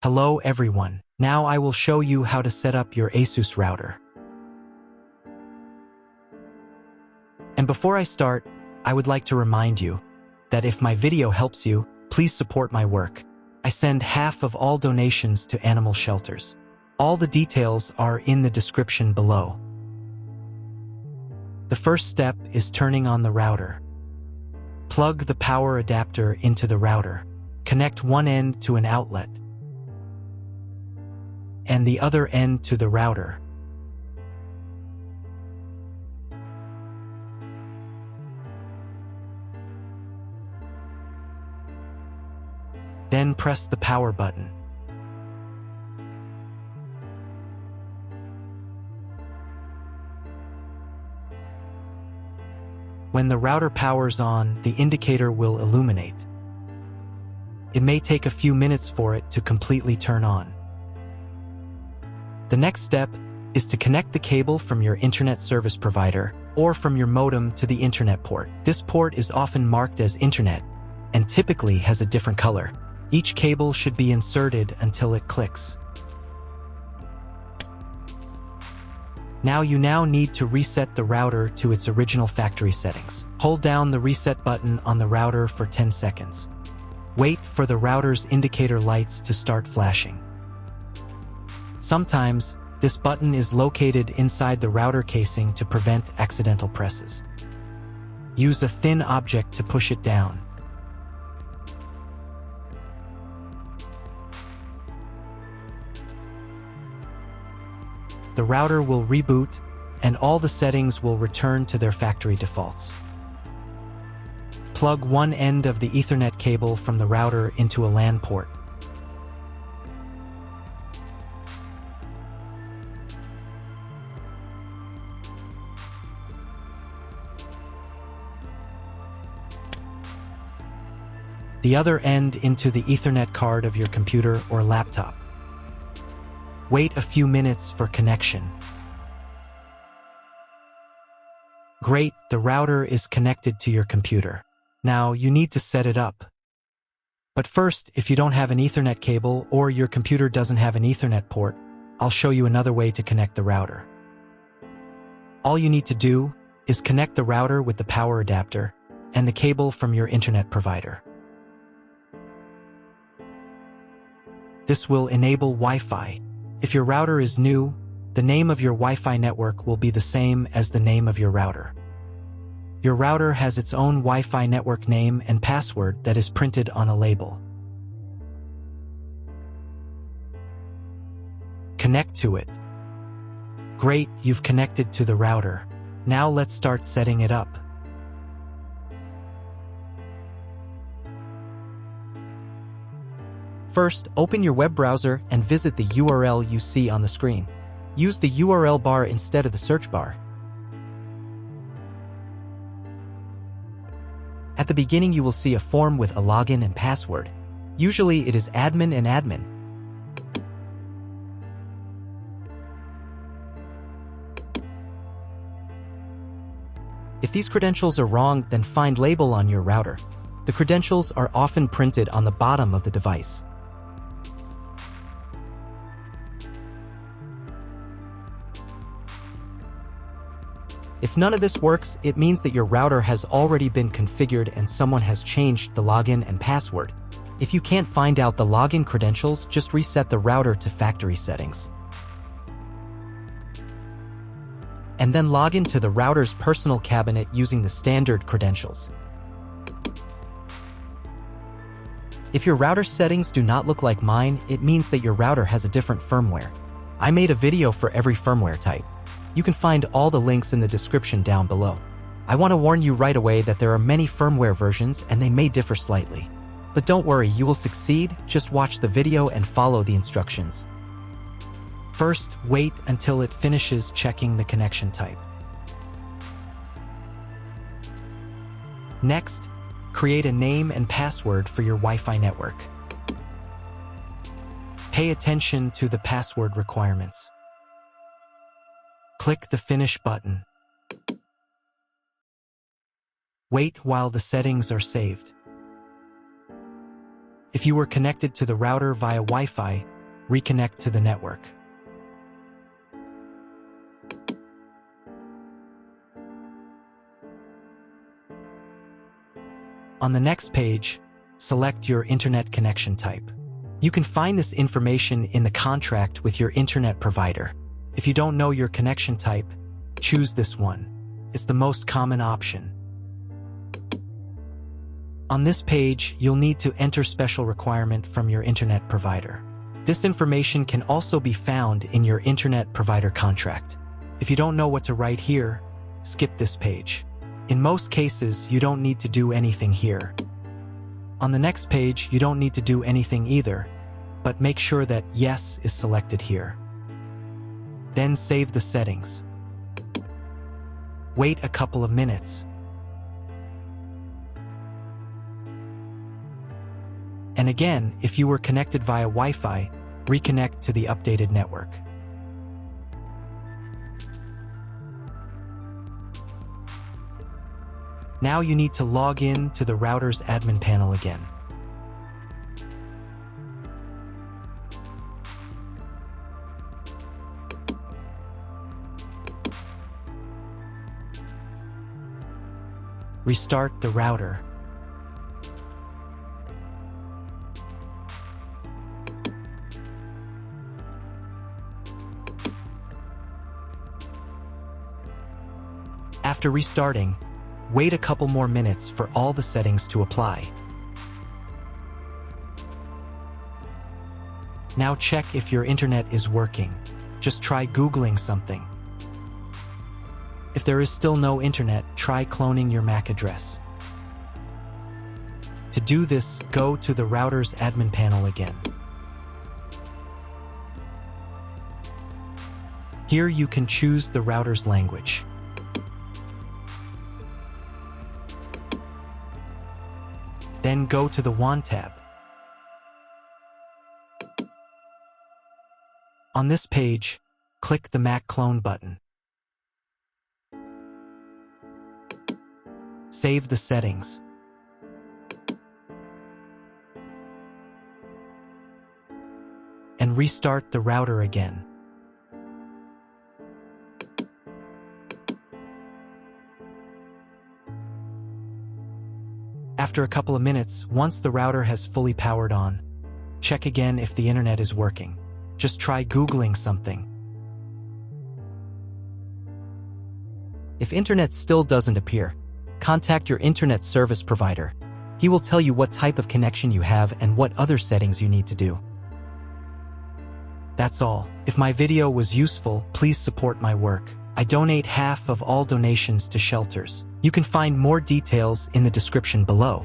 Hello everyone. Now I will show you how to set up your ASUS router. And before I start, I would like to remind you that if my video helps you, please support my work. I send half of all donations to animal shelters. All the details are in the description below. The first step is turning on the router. Plug the power adapter into the router. Connect one end to an outlet and the other end to the router. Then press the power button. When the router powers on, the indicator will illuminate. It may take a few minutes for it to completely turn on. The next step is to connect the cable from your internet service provider or from your modem to the internet port. This port is often marked as internet and typically has a different color. Each cable should be inserted until it clicks. You now need to reset the router to its original factory settings. Hold down the reset button on the router for 10 seconds. Wait for the router's indicator lights to start flashing. Sometimes, this button is located inside the router casing to prevent accidental presses. Use a thin object to push it down. The router will reboot, and all the settings will return to their factory defaults. Plug one end of the Ethernet cable from the router into a LAN port. The other end into the Ethernet card of your computer or laptop. Wait a few minutes for connection. Great, the router is connected to your computer. Now you need to set it up. But first, if you don't have an Ethernet cable or your computer doesn't have an Ethernet port, I'll show you another way to connect the router. All you need to do is connect the router with the power adapter and the cable from your internet provider. This will enable Wi-Fi. If your router is new, the name of your Wi-Fi network will be the same as the name of your router. Your router has its own Wi-Fi network name and password that is printed on a label. Connect to it. Great, you've connected to the router. Now let's start setting it up. First, open your web browser and visit the URL you see on the screen. Use the URL bar instead of the search bar. At the beginning, you will see a form with a login and password. Usually, it is admin and admin. If these credentials are wrong, then find label on your router. The credentials are often printed on the bottom of the device. If none of this works, it means that your router has already been configured and someone has changed the login and password. If you can't find out the login credentials, just reset the router to factory settings. And then log into the router's personal cabinet using the standard credentials. If your router settings do not look like mine, it means that your router has a different firmware. I made a video for every firmware type. You can find all the links in the description down below. I want to warn you right away that there are many firmware versions and they may differ slightly. But don't worry, you will succeed. Just watch the video and follow the instructions. First, wait until it finishes checking the connection type. Next, create a name and password for your Wi-Fi network. Pay attention to the password requirements. Click the Finish button. Wait while the settings are saved. If you were connected to the router via Wi-Fi, reconnect to the network. On the next page, select your internet connection type. You can find this information in the contract with your internet provider. If you don't know your connection type, choose this one. It's the most common option. On this page, you'll need to enter special requirement from your internet provider. This information can also be found in your internet provider contract. If you don't know what to write here, skip this page. In most cases, you don't need to do anything here. On the next page, you don't need to do anything either, but make sure that Yes is selected here. Then save the settings. Wait a couple of minutes. And again, if you were connected via Wi-Fi, reconnect to the updated network. Now you need to log in to the router's admin panel again. Restart the router. After restarting, wait a couple more minutes for all the settings to apply. Now check if your internet is working. Just try Googling something. If there is still no internet, try cloning your MAC address. To do this, go to the router's admin panel again. Here you can choose the router's language. Then go to the WAN tab. On this page, click the MAC clone button. Save the settings. And restart the router again. After a couple of minutes, once the router has fully powered on, check again if the internet is working. Just try Googling something. If internet still doesn't appear, contact your internet service provider. He will tell you what type of connection you have and what other settings you need to do. That's all. If my video was useful, please support my work. I donate half of all donations to shelters. You can find more details in the description below.